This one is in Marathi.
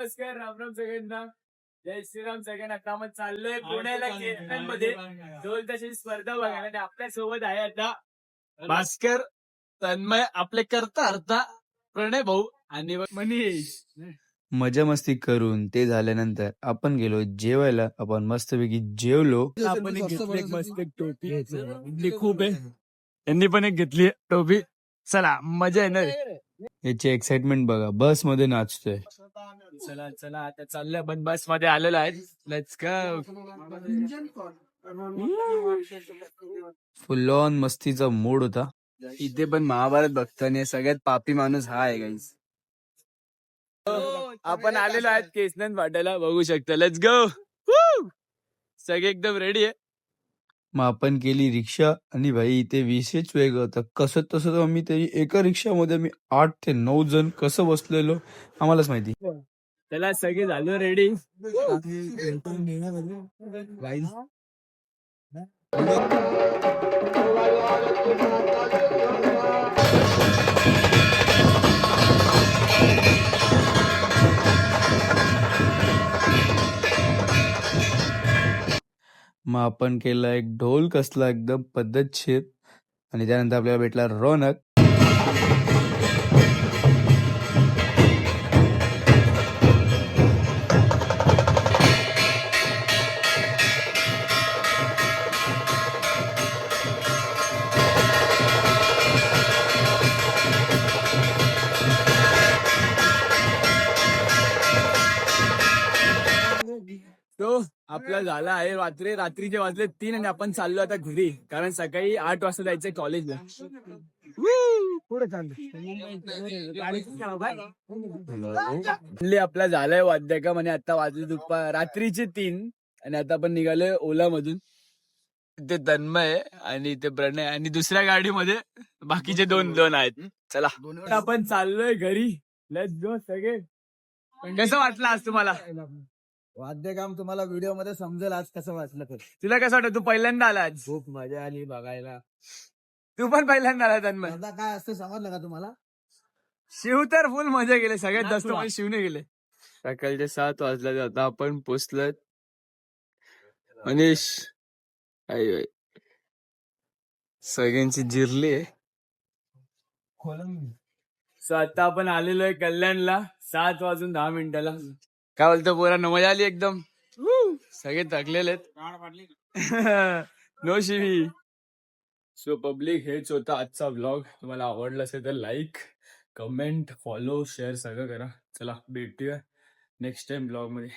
नमस्कार, राम राम सगळ्यांना. जय श्रीराम सगळ्यांना. आता आपण चाललोय पुण्याला मध्ये ढोल तशी स्पर्धा बघायला आणि आपल्या सोबत आहे आता भास्कर, तन्मय, आपले करता अर्था, प्रणय भाऊ आणि मनीष. मजा मस्ती करून ते झाल्यानंतर आपण गेलो जेवायला. आपण मस्तपैकी जेवलो. आपण एक घेतली एक मस्त एक टोपी. इथली खूप आहे. यांनी पण एक घेतली टोपी. चला मजा येणार. याची एक्साइटमेंट बघा, बस मध्ये नाचतोय. चला चला आता चाललंय, पण बस मध्ये आलेलो आहे. Let's go. फुल ऑन मस्तीचा मूड होता. इथे पण महाभारत बघताना सगळ्यात पापी माणूस हा आहे गाईस. आपण आलेलो आहेत केसनंद फाट्याला, बघू शकता. Let's go. सगळे एकदम रेडी आहे. मग आपण केली रिक्षा आणि भाई इथे विशेष वेगळं होतं. कसं तसं आम्ही तरी एका रिक्षामध्ये मी 8 ते 9 जण कसं बसलेलो आम्हालाच माहिती. त्याला सगळे झालो रेडी. मग आपण केला एक ढोल कसला एकदम पद्धतशीर आणि त्यानंतर आपल्याला भेटला रौनक. तो आपला झाला आहे रात्रीचे वाजले 3 आणि आपण चाललो आता घरी, कारण सकाळी 8 वाजता जायचंय कॉलेजला. आपला झालाय वाद्य म्हणे. आता वाजले रात्रीचे 3 आणि आता आपण निघालोय ओला मधून. ते तन्मय आणि ते प्रणय आणि दुसऱ्या गाडीमध्ये बाकीचे दोन आहेत. चला आपण चाललोय घरी. लेट्स गो सगळे. कसं वाटलं आज तुम्हाला वाद्य काम? तुम्हाला व्हिडिओ मध्ये समजेल आज कसं वाटलं तर. तुला कसं वाटतं? तू पहिल्यांदा आला आज. खूप मजा आली बघायला. तू पण पहिल्यांदा आला तन्मय. आता काय असतं समजलं का तुम्हाला? शिव तर फुल मजा गेले. सगळ्यात जास्त म्हणजे शिवने गेले. सकाळचे 7 वाजले, आता आपण पोचलोय. मनीष आई सगळ्यांची जिरली आहे. सो आता आपण आलेलो आहे कल्याणला 7:10 काय बोलतो पोरांनो, मजा आली एकदम. सगळे थकलेले आहेत. नो शिवी. सो पब्लिक, हेच होता आजचा व्लॉग. तुम्हाला आवडला असेल तर लाईक, कमेंट, फॉलो, शेअर सगळं करा. चला भेटूया नेक्स्ट टाइम ब्लॉग मध्ये.